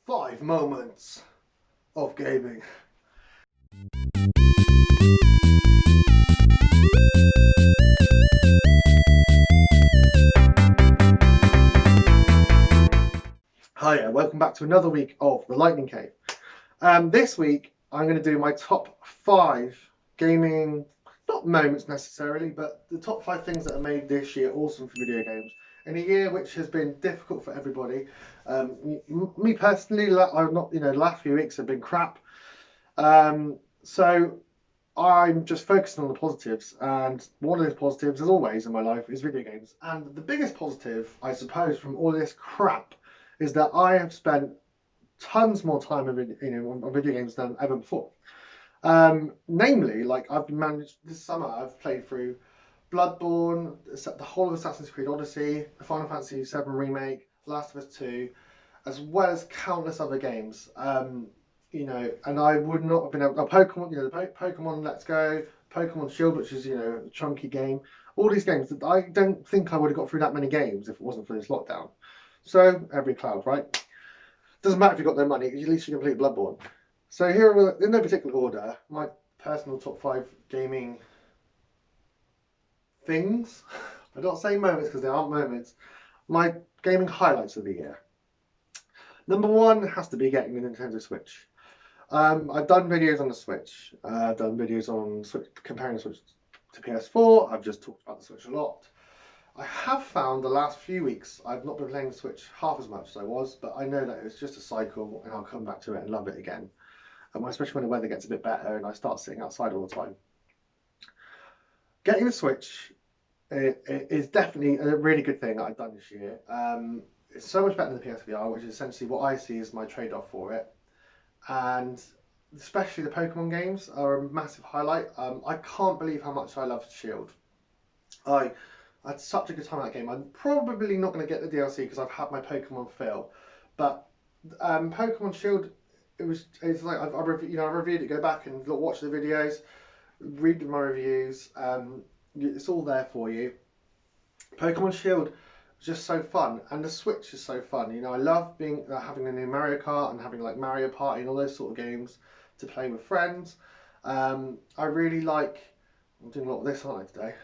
5 moments of gaming. Hiya, welcome back to another week of the Lightning Cave. This week I'm going to do my top 5 gaming, not moments necessarily, but the top 5 things that have made this year awesome for video games. In a year which has been difficult for everybody. Me personally, the last few weeks have been crap. So I'm just focusing on the positives, and one of those positives, as always in my life, is video games. And the biggest positive, I suppose, from all this crap is that I have spent tons more time on video games than ever before. Namely, like I've managed this summer, I've played through Bloodborne, the whole of Assassin's Creed Odyssey, the Final Fantasy VII Remake, Last of Us 2, as well as countless other games. And I would not have been able to, Pokemon, Pokemon Let's Go, Pokemon Shield, which is, a chunky game. All these games, I don't think I would have got through that many games if it wasn't for this lockdown. So, every cloud, right? Doesn't matter if you've got no money, at least you complete Bloodborne. So here are, in no particular order, my personal top 5 gaming things. I don't say moments because they aren't moments. My gaming highlights of the year. Number 1 has to be getting the Nintendo Switch. I've done videos on the Switch. I've done videos on Switch, comparing the Switch to PS4. I've just talked about the Switch a lot. I have found the last few weeks I've not been playing the Switch half as much as I was, but I know that it's just a cycle and I'll come back to it and love it again. Especially when the weather gets a bit better and I start sitting outside all the time. Getting the Switch is definitely a really good thing that I've done this year. It's so much better than the PSVR, which is essentially what I see as my trade-off for it. And especially the Pokemon games are a massive highlight. I can't believe how much I love Shield. I had such a good time in that game. I'm probably not going to get the DLC because I've had my Pokemon fill. But Pokemon Shield, it's like I reviewed it. Go back and watch the videos, read my reviews. It's all there for you. Pokemon Shield is just so fun, and the Switch is so fun. I love having a new Mario Kart and having like Mario Party and all those sort of games to play with friends. I really like. I'm doing a lot of this, aren't I, today?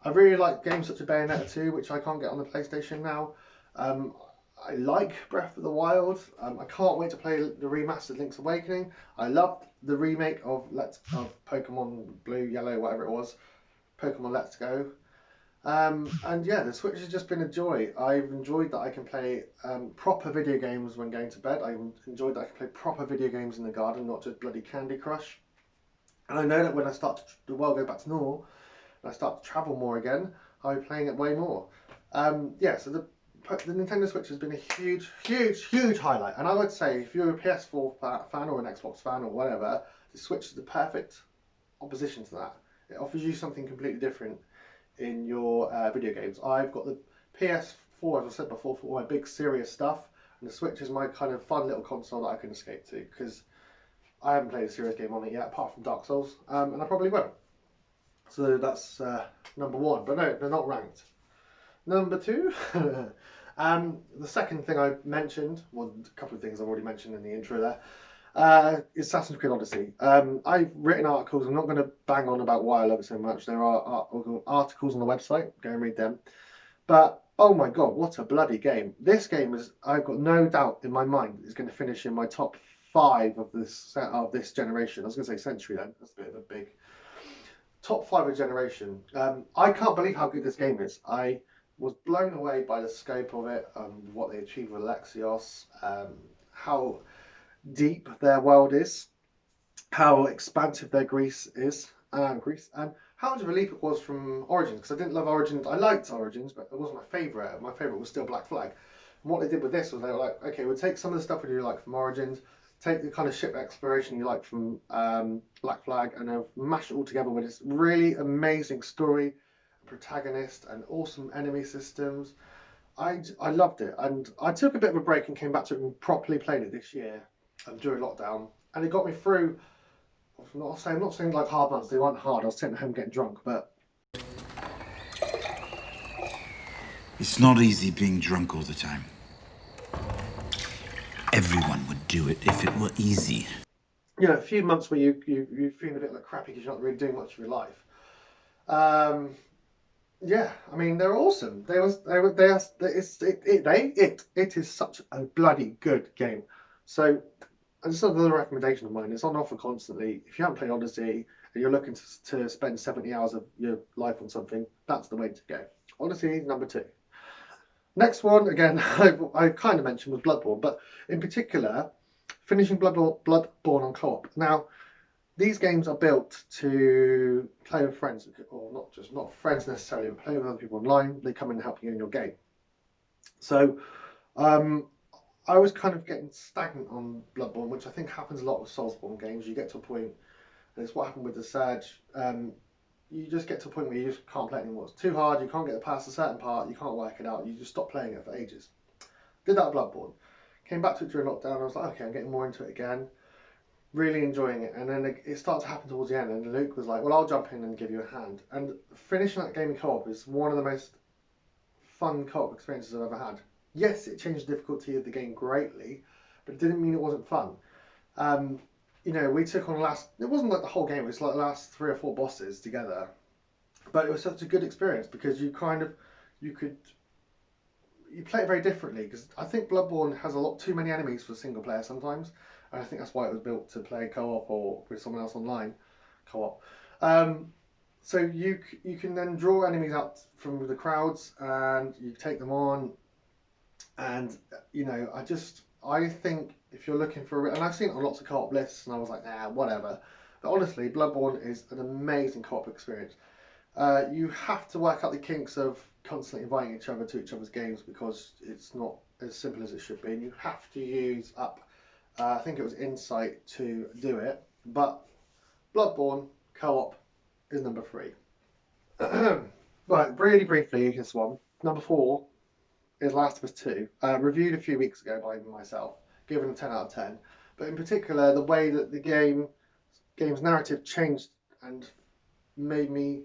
I really like games such as Bayonetta 2, which I can't get on the PlayStation now. I like Breath of the Wild. I can't wait to play the remastered Link's Awakening. I loved the remake of Pokemon Blue, Yellow, whatever it was. Pokemon Let's Go. And yeah, the Switch has just been a joy. I've enjoyed that I can play proper video games when going to bed. I enjoyed that I can play proper video games in the garden, not just bloody Candy Crush. And I know that when the world goes back to normal, and I start to travel more again, I'll be playing it way more. So the Nintendo Switch has been a huge, huge, huge highlight. And I would say if you're a PS4 fan or an Xbox fan or whatever, the Switch is the perfect opposition to that. It offers you something completely different in your video games. I've got the PS4, as I said before, for all my big serious stuff, and the Switch is my kind of fun little console that I can escape to, because I haven't played a serious game on it yet, apart from Dark Souls, and I probably won't. So that's number 1, but no, they're not ranked. Number 2, the second thing I mentioned, well, a couple of things I've already mentioned in the intro there, is Assassin's Creed Odyssey. I've written articles. I'm not going to bang on about why I love it so much. There are articles on the website. Go and read them. But oh my god, what a bloody game! This game is, I've got no doubt in my mind, is going to finish in my top 5 of this generation. I was going to say century then. That's a bit of a big top 5 of generation. I can't believe how good this game is. I was blown away by the scope of it, what they achieved with Alexios, how deep their world is, how expansive their Greece is, and how much of a leap it was from Origins, because I didn't love Origins. I liked Origins, but it wasn't my favourite. My favourite was still Black Flag. And what they did with this was they were like, okay, we'll take some of the stuff we do like from Origins, take the kind of ship exploration you like from Black Flag, and they'll mash it all together with this really amazing story, protagonist, and awesome enemy systems. I loved it, and I took a bit of a break and came back to it and properly played it this year during lockdown, and it got me through. I'm not saying like hard months. They weren't hard. I was sitting at home getting drunk, but It's not easy being drunk all the time. Everyone would do it if it were easy. You know, a few months where you feel a bit like crappy because you're not really doing much of your life. Yeah, I mean they're awesome. It is such a bloody good game. So, and it's another recommendation of mine. It's on offer constantly. If you haven't played Odyssey and you're looking to spend 70 hours of your life on something, that's the way to go. Odyssey number 2. Next one, again, I kind of mentioned was Bloodborne, but in particular, finishing Bloodborne on co-op. Now, these games are built to play with friends, or not friends necessarily, but play with other people online. They come in and help you in your game. So, I was kind of getting stagnant on Bloodborne, which I think happens a lot with Soulsborne games. You get to a point, and it's what happened with the Surge. You just get to a point where you just can't play it anymore. It's too hard. You can't get past a certain part. You can't work it out. You just stop playing it for ages. Did that with Bloodborne. Came back to it during lockdown. I was like, okay, I'm getting more into it again. Really enjoying it. And then it started to happen towards the end. And Luke was like, well, I'll jump in and give you a hand. And finishing that game in co-op is one of the most fun co-op experiences I've ever had. Yes, it changed the difficulty of the game greatly, but it didn't mean it wasn't fun. You know, we took on it wasn't like the whole game, it was like the last 3 or 4 bosses together. But it was such a good experience because you play it very differently, because I think Bloodborne has a lot too many enemies for single player sometimes. And I think that's why it was built to play co-op or with someone else online co-op. So you can then draw enemies out from the crowds and you take them on. And, you know, I think if you're looking for, and I've seen it on lots of co-op lists, and I was like, nah, whatever. But honestly, Bloodborne is an amazing co-op experience. You have to work out the kinks of constantly inviting each other to each other's games because it's not as simple as it should be. And you have to use up, I think it was Insight to do it. But Bloodborne co-op is number 3. Right, really briefly, this one. Number 4 is Last of Us 2, reviewed a few weeks ago by myself, given a 10 out of 10. But in particular, the way that the game's narrative changed and made me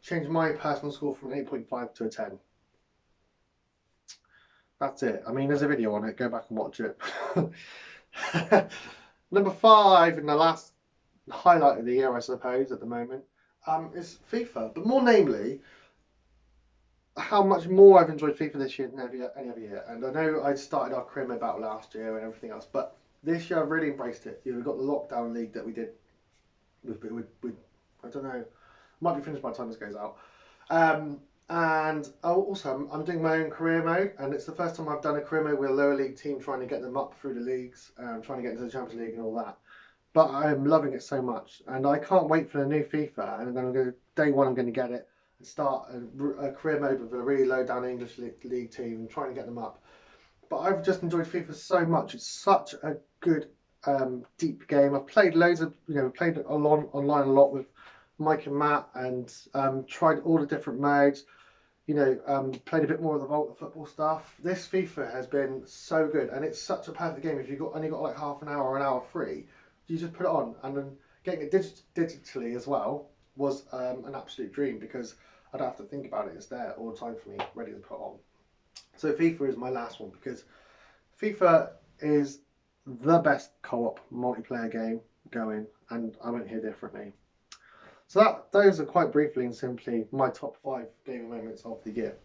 change my personal score from an 8.5 to a 10. That's it. I mean, there's a video on it. Go back and watch it. Number 5, and the last highlight of the year, I suppose, at the moment, is FIFA. But more namely, how much more I've enjoyed FIFA this year than any other year. And I know I started our career mode battle last year and everything else, but this year I've really embraced it. You know, we've got the lockdown league that we did with I don't know, might be finished by the time this goes out. And also I'm doing my own career mode, and it's the first time I've done a career mode with a lower league team, trying to get them up through the leagues, trying to get into the Champions League and all that. But I'm loving it so much, and I can't wait for the new FIFA. And then day one I'm going to get it and start a career mode with a really low down English league team and trying to get them up. But I've just enjoyed FIFA so much. It's such a good deep game. I've played loads of, played online a lot with Mike and Matt, and tried all the different modes. Played a bit more of the Volta football stuff. This FIFA has been so good, and it's such a perfect game. If you've only got like half an hour or an hour free, you just put it on, and then getting it digitally as well was an absolute dream, because I don't have to think about it. It's there all the time for me, ready to put on. So FIFA is my last one, because FIFA is the best co-op multiplayer game going, and I won't hear differently. So those are quite briefly and simply my top 5 gaming moments of the year.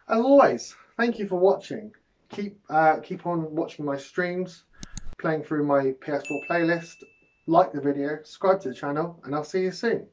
As always, thank you for watching. Keep on watching my streams, playing through my PS4 playlist. Like the video, subscribe to the channel, and I'll see you soon.